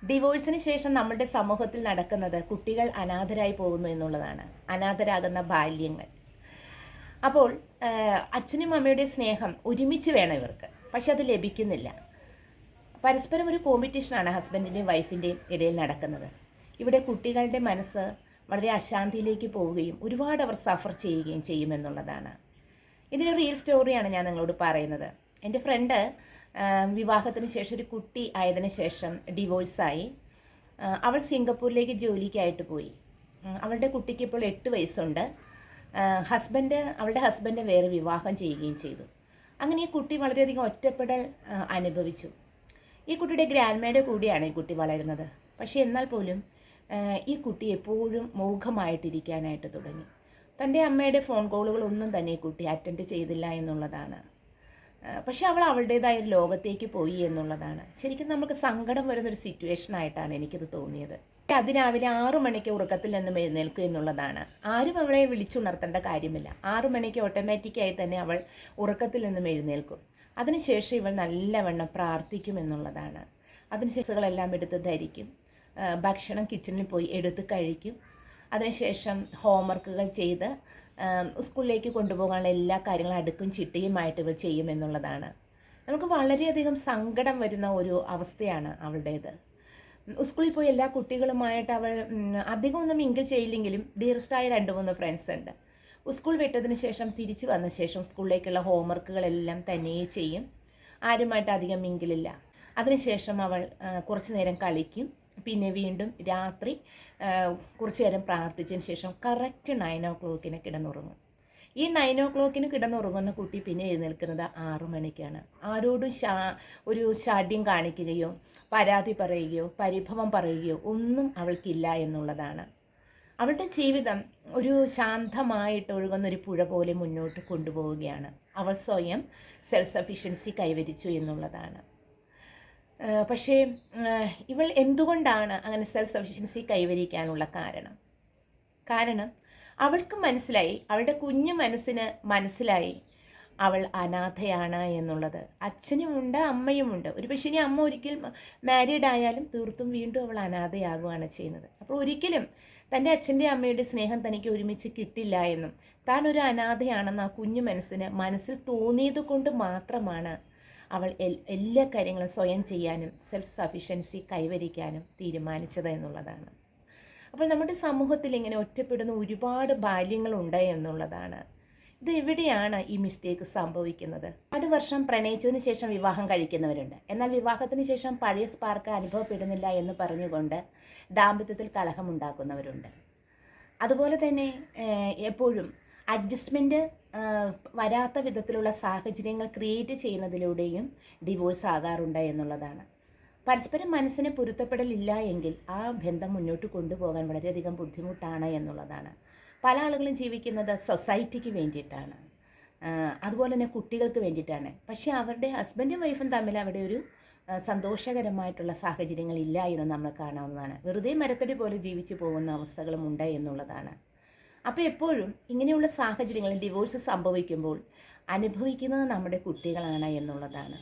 ഡിവോഴ്സിന് ശേഷം നമ്മുടെ സമൂഹത്തിൽ നടക്കുന്നത് കുട്ടികൾ അനാഥരായി പോകുന്നു എന്നുള്ളതാണ്. അനാഥരാകുന്ന ബാല്യങ്ങൾ. അപ്പോൾ അച്ഛനും അമ്മയുടെ സ്നേഹം ഒരുമിച്ച് വേണം ഇവർക്ക്, പക്ഷെ അത് ലഭിക്കുന്നില്ല. പരസ്പരം ഒരു കോമ്പറ്റീഷനാണ് ഹസ്ബൻഡിൻ്റെയും വൈഫിൻ്റെയും ഇടയിൽ നടക്കുന്നത്. ഇവിടെ കുട്ടികളുടെ മനസ്സ് വളരെ അശാന്തിയിലേക്ക് പോവുകയും ഒരുപാട് അവർ സഫർ ചെയ്യുകയും ചെയ്യുമെന്നുള്ളതാണ്. ഇതിനൊരു റിയൽ സ്റ്റോറിയാണ് ഞാൻ നിങ്ങളോട് പറയുന്നത്. എൻ്റെ ഫ്രണ്ട് വിവാഹത്തിന് ശേഷം ഒരു കുട്ടി ആയതിനു ശേഷം ഡിവോഴ്സായി. അവൾ സിംഗപ്പൂരിലേക്ക് ജോലിക്കായിട്ട് പോയി. അവളുടെ കുട്ടിക്ക് ഇപ്പോൾ 8 വയസ്സുണ്ട്. അവളുടെ ഹസ്ബൻഡ് വേറെ വിവാഹം ചെയ്യുകയും ചെയ്തു. അങ്ങനെ ഈ കുട്ടി വളരെയധികം ഒറ്റപ്പെടൽ അനുഭവിച്ചു. ഈ കുട്ടിയുടെ ഗ്രാൻഡ്മയുടെ കൂടിയാണ് ഈ കുട്ടി വളരുന്നത്. പക്ഷേ എന്നാൽ പോലും ഈ കുട്ടി എപ്പോഴും മൂകമായിട്ടിരിക്കാനായിട്ട് തുടങ്ങി. തൻ്റെ അമ്മയുടെ ഫോൺ കോളുകളൊന്നും തന്നെ ഈ കുട്ടി അറ്റൻഡ് ചെയ്തില്ല എന്നുള്ളതാണ്. പക്ഷെ അവൾ അവളുടേതായ ഒരു ലോകത്തേക്ക് പോയി എന്നുള്ളതാണ്. ശരിക്കും നമുക്ക് സങ്കടം വരുന്നൊരു സിറ്റുവേഷനായിട്ടാണ് എനിക്കിത് തോന്നിയത്. അതിരാവിലെ 6 മണിക്ക് ഉറക്കത്തിൽ നിന്നും എഴുന്നേൽക്കുക എന്നുള്ളതാണ്. ആരും അവളെ വിളിച്ചുണർത്തേണ്ട കാര്യമില്ല. 6 മണിക്ക് ഓട്ടോമാറ്റിക്കായി തന്നെ അവൾ ഉറക്കത്തിൽ നിന്നും എഴുന്നേൽക്കും. അതിനുശേഷം ഇവൾ നല്ലവണ്ണം പ്രാർത്ഥിക്കും എന്നുള്ളതാണ്. അതിനുശേഷങ്ങളെല്ലാം എടുത്ത് ധരിക്കും, ഭക്ഷണം കിച്ചണിൽ പോയി എടുത്ത് കഴിക്കും. അതിനുശേഷം ഹോംവർക്കുകൾ ചെയ്ത് സ്കൂളിലേക്ക് കൊണ്ടുപോകാനുള്ള എല്ലാ കാര്യങ്ങളും അടുക്കും ചിട്ടയുമായിട്ട് ഇവൾ ചെയ്യുമെന്നുള്ളതാണ്. നമുക്ക് വളരെയധികം സങ്കടം വരുന്ന ഒരു അവസ്ഥയാണ് അവളുടേത്. സ്കൂളിൽ പോയി എല്ലാ കുട്ടികളുമായിട്ട് അവൾ അധികം ഒന്നും മിങ്കിൾ ചെയ്യില്ലെങ്കിലും ഡിയറസ്റ്റായ 2-3 ഫ്രണ്ട്സ് ഉണ്ട്. സ്കൂൾ വിട്ടതിന് ശേഷം തിരിച്ചു വന്ന ശേഷം സ്കൂളിലേക്കുള്ള ഹോംവർക്കുകളെല്ലാം തനിയെ ചെയ്യും. ആരുമായിട്ട് അധികം മിങ്കിളില്ല. അതിനുശേഷം അവൾ കുറച്ച് നേരം കളിക്കും. പിന്നെ വീണ്ടും രാത്രി കുറച്ച് നേരം പ്രാർത്ഥിച്ചതിന് ശേഷം കറക്റ്റ് 9 o'clock കിടന്നുറങ്ങും. ഈ 9 o'clock കിടന്നുറങ്ങുന്ന കുട്ടി പിന്നെ എഴുന്നേൽക്കുന്നത് 6 മണിക്കാണ്. ആരോടും ഒരു ശാഠ്യം കാണിക്കുകയോ പരാതി പറയുകയോ പരിഭവം പറയുകയോ ഒന്നും അവൾക്കില്ല എന്നുള്ളതാണ്. അവളുടെ ജീവിതം ഒരു ശാന്തമായിട്ട് ഒഴുകുന്നൊരു പുഴ പോലെ മുന്നോട്ട് കൊണ്ടുപോവുകയാണ്. അവൾ സ്വയം സെൽഫ് സഫിഷ്യൻസി കൈവരിച്ചു എന്നുള്ളതാണ്. പക്ഷേ ഇവൾ എന്തുകൊണ്ടാണ് അങ്ങനെ സെൽഫ് സഫിഷ്യൻസി കൈവരിക്കാനുള്ള കാരണം അവൾക്ക് മനസ്സിലായി, അവളുടെ കുഞ്ഞു മനസ്സിന് മനസ്സിലായി അവൾ അനാഥയാണ് എന്നുള്ളത്. അച്ഛനുമുണ്ട്, അമ്മയുമുണ്ട്. ഒരു പക്ഷേ ഇനി അമ്മ ഒരിക്കൽ മാരീഡ് ആയാലും തീർത്തും വീണ്ടും അവൾ അനാഥയാകുകയാണ് ചെയ്യുന്നത്. അപ്പോൾ ഒരിക്കലും തൻ്റെ അച്ഛൻ്റെ അമ്മയുടെ സ്നേഹം തനിക്ക് ഒരുമിച്ച് കിട്ടില്ല എന്നും താൻ ഒരു അനാഥയാണെന്ന് ആ കുഞ്ഞു മനസ്സിൽ തോന്നിയത് കൊണ്ട് മാത്രമാണ് അവൾ എല്ലാ കാര്യങ്ങളും സ്വയം ചെയ്യാനും സെൽഫ് സഫിഷ്യൻസി കൈവരിക്കാനും തീരുമാനിച്ചത് എന്നുള്ളതാണ്. അപ്പോൾ നമ്മുടെ സമൂഹത്തിൽ ഇങ്ങനെ ഒറ്റപ്പെടുന്ന ഒരുപാട് ബാല്യങ്ങളുണ്ട് എന്നുള്ളതാണ്. ഇത് എവിടെയാണ് ഈ മിസ്റ്റേക്ക് സംഭവിക്കുന്നത്? 1 വർഷം പ്രണയിച്ചതിന് ശേഷം വിവാഹം കഴിക്കുന്നവരുണ്ട്. എന്നാൽ വിവാഹത്തിന് ശേഷം പഴയ സ്പാർക്ക് അനുഭവപ്പെടുന്നില്ല എന്ന് പറഞ്ഞുകൊണ്ട് ദാമ്പത്യത്തിൽ കലഹമുണ്ടാക്കുന്നവരുണ്ട്. അതുപോലെ തന്നെ എപ്പോഴും അഡ്ജസ്റ്റ്മെൻറ്റ് വരാത്ത വിധത്തിലുള്ള സാഹചര്യങ്ങൾ ക്രിയേറ്റ് ചെയ്യുന്നതിലൂടെയും ഡിവോഴ്സ് ആകാറുണ്ട് എന്നുള്ളതാണ്. പരസ്പരം മനസ്സിന് പൊരുത്തപ്പെടലില്ല എങ്കിൽ ആ ബന്ധം മുന്നോട്ട് കൊണ്ടുപോകാൻ വളരെയധികം ബുദ്ധിമുട്ടാണ് എന്നുള്ളതാണ്. പല ആളുകളും ജീവിക്കുന്നത് സൊസൈറ്റിക്ക് വേണ്ടിയിട്ടാണ്, അതുപോലെ തന്നെ കുട്ടികൾക്ക് വേണ്ടിയിട്ടാണ്. പക്ഷേ അവരുടെ ഹസ്ബൻഡും വൈഫും തമ്മിൽ അവിടെ ഒരു സന്തോഷകരമായിട്ടുള്ള സാഹചര്യങ്ങളില്ല എന്ന് നമ്മൾ കാണാവുന്നതാണ്. വെറുതെ മരത്തടി പോലെ ജീവിച്ചു പോകുന്ന അവസ്ഥകളും ഉണ്ട് എന്നുള്ളതാണ്. അപ്പോൾ എപ്പോഴും ഇങ്ങനെയുള്ള സാഹചര്യങ്ങളിൽ ഡിവോഴ്സ് സംഭവിക്കുമ്പോൾ അനുഭവിക്കുന്നത് നമ്മുടെ കുട്ടികളാണ് എന്നുള്ളതാണ്.